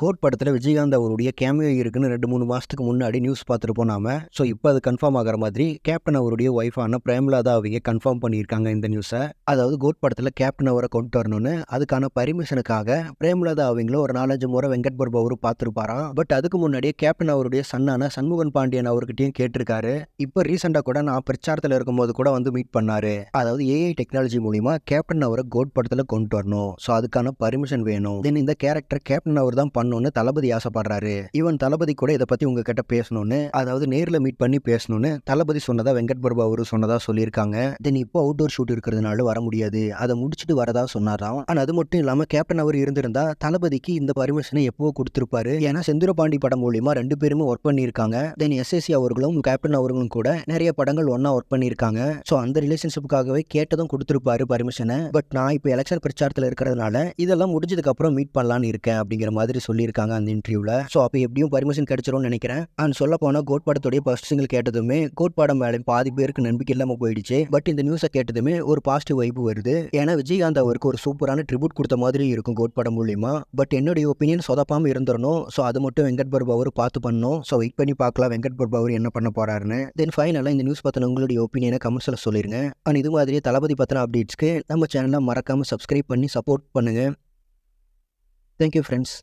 Code படத்துல விஜயகாந்த் அவருடைய cameo இருக்குன்னு 2, 3 மாசத்துக்கு முன்னாடி நியூஸ் பார்த்துருப்போம் நாம. ஸோ இப்போ அது கன்ஃபார்ம் ஆகுற மாதிரி கேப்டன் அவருடைய ஒய்ஃபான பிரேமலதா அவங்க கன்ஃபார்ம் பண்ணியிருக்காங்க இந்த நியூஸை. அதாவது கோட் படத்துல கேப்டன் அவரை கொண்டு வரணும்னு அதுக்கான பர்மிஷனுக்காக பிரேமலதா அவங்களும் ஒரு 4-5 முறை வெங்கட் பிரபு அவரும் பார்த்துருப்பாராம். பட் அதுக்கு முன்னாடியே கேப்டன் அவருடைய சன்னான சண்முகன் பாண்டியன் அவர்கிட்டயும் கேட்டிருக்காரு. இப்போ ரீசெண்டாக கூட நான் பிரச்சாரத்தில் இருக்கும்போது கூட வந்து மீட் பண்ணாரு. அதாவது ஏஐ டெக்னாலஜி மூலியமா கேப்டன் அவரை கோட் படத்துல கொண்டு வரணும். ஸோ அதுக்கான பர்மிஷன் வேணும். தென் இந்த கேரக்டர் கேப்டன் அவர் தான் பண்ணணும்னு தளபதி ஆசைப்படுறாரு. ஈவன் தளபதி கூட இதை பத்தி உங்ககிட்ட பேசணும்னு, அதாவது நேர்ல மீட் பண்ணி பேசணும்னு தளபதி சொன்னதா வெங்கட் பிரபு அவரு சொன்னதா சொல்லியிருக்காங்க. தென் இப்போ அவுட்டோர் ஷூட் இருக்கிறதுனால வர முடியாது, அதை முடிச்சுட்டு வரதா சொன்னாராம். ஆனா அது மட்டும் இல்லாம கேப்டன் அவர் இருந்திருந்தா தளபதிக்கு இந்த பர்மிஷனை எப்போ கொடுத்திருப்பாரு. ஏன்னா செந்தூரபாண்டி படம் மூலியமா 2 பேருமே ஒர்க் பண்ணியிருக்காங்க. தென் எஸ்எஸ்சி அவர்களும் கேப்டன் அவர்களும் கூட நிறைய படங்கள் ஒன்னா ஒர்க் பண்ணியிருக்காங்க. ஸோ அந்த ரிலேஷன்ஷிப்புக்காகவே கேட்டதும் கொடுத்திருப்பாரு பர்மிஷனை. பட் நான் இப்போ எலெக்ஷன் பிரச்சாரத்தில் இருக்கிறதுனால இதெல்லாம் முடிஞ்சதுக்கு அப்புறம் மீட் பண்ணலான்னு இருக்கேன் அப்படிங்கிற மாதிரி சொல்லியிருக்காங்க அந்த இன்டர்வியூல. ஸோ அப்போ எப்படியும் பர்மிஷன் கிடைச்சிரும்னு நினைக்கிறேன். அண்ட் சொல்ல போனா கோட் படத்துடைய ஃபர்ஸ்ட் சிங்கிள் கேட்டதுமே கோட் படம் மேலே பாதி பேருக்கு நம்பிக்கை இல்லாம போயிடுச்சு. பட் இந்த நியூஸை கேட்டதுமே ஒரு பாசிட்டிவ் வைப்பு வருது. ஏன்னா விஜயகாந்த் அவருக்கு ஒரு சூப்பரான ட்ரிபியூட் கொடுத்த மாதிரி இருக்கும் கோட் படம் மூலியமா. பட் என்னுடைய ஒப்பீனியன் சொதப்பாம இருந்துடணும். ஸோ அது மட்டும் வெங்கட் பிரபு அவர் பார்த்து பண்ணணும். ஸோ வெயிட் பண்ணி பார்க்கலாம் வெங்கட் பிரபு அவர் என்ன பண்ண போறாருன்னு. தென் ஃபைனலாக இந்த நியூஸ் பத்தின உங்களுடைய ஒப்பீனியனை கமெண்ட்ஸ்ல சொல்லிருங்க. அண்ட் இது மாதிரியே தளபதி பத்தின அப்டேட்ஸ்க்கு நம்ம சேனலை மறக்காம சப்ஸ்கிரைப் பண்ணி சப்போர்ட் பண்ணுங்க. Thank you friends.